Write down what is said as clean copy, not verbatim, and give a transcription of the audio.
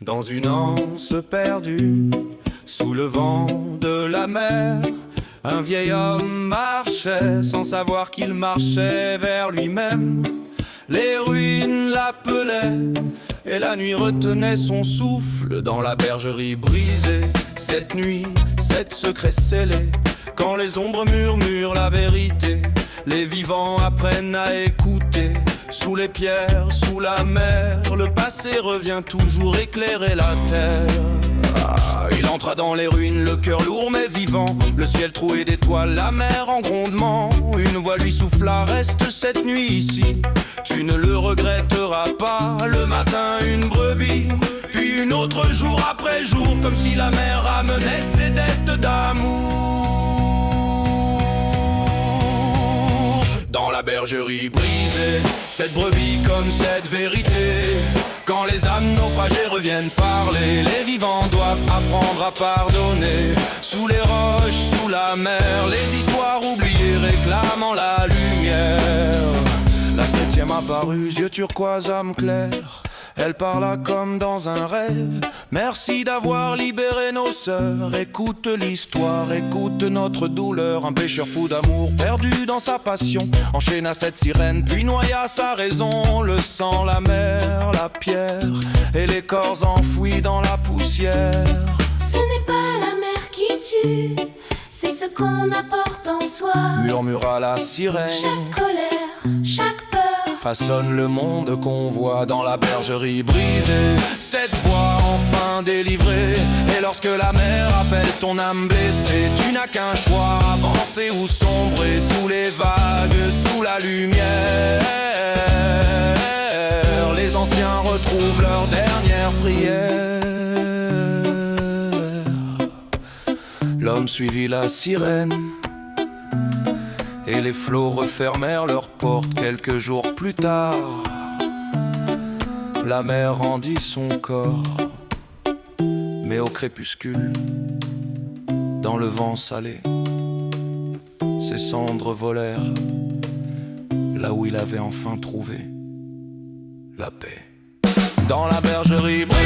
Dans une anse perdue, sous le vent de la mer, un vieil homme marchait sans savoir qu'il marchait vers lui-même. Les ruines l'appelaient et la nuit retenait son souffle dans la bergerie brisée. Cette nuit, sept secrets scellés, quand les ombres murmurent la vérité, les vivants apprennent à écouter. Sous les pierres, sous la mer, le passé revient toujours éclairer la terre. Il entra dans les ruines, le cœur lourd mais vivant, le ciel troué d'étoiles, la mer en grondement. Une voix lui souffla: reste cette nuit ici, tu ne le regretteras pas. Le matin une brebis, puis une autre jour après jour, comme si la mer ramenait ses dettes d'amour. Dans la bergerie brisée, cette brebis comme cette vérité. Quand les âmes naufragées reviennent parler, les vivants doivent apprendre à pardonner. Sous les roches, sous la mer, les histoires oubliées réclamant la lumière. La septième apparut, yeux turquoise, âme claire. Elle parla comme dans un rêve: merci d'avoir libéré nos sœurs. Écoute l'histoire, écoute notre douleur. Un pêcheur fou d'amour, perdu dans sa passion, enchaîna cette sirène, puis noya sa raison. Le sang, la mer, la pierre, et les corps enfouis dans la poussière. Ce n'est pas la mer qui tue, c'est ce qu'on apporte en soi. Murmura la sirène. Chaque colère, chaque peur façonne le monde qu'on voit. Dans la bergerie brisée, cette voix enfin délivrée. Et lorsque la mer appelle ton âme blessée, tu n'as qu'un choix: avancer ou sombrer sous les vagues, sous la lumière. Les anciens retrouvent leur dernière prière. L'homme suivit la sirène et les flots refermèrent leurs portes. Quelques jours plus tard, la mer rendit son corps. Mais au crépuscule, dans le vent salé, ses cendres volèrent là où il avait enfin trouvé la paix. Dans la bergerie brisée,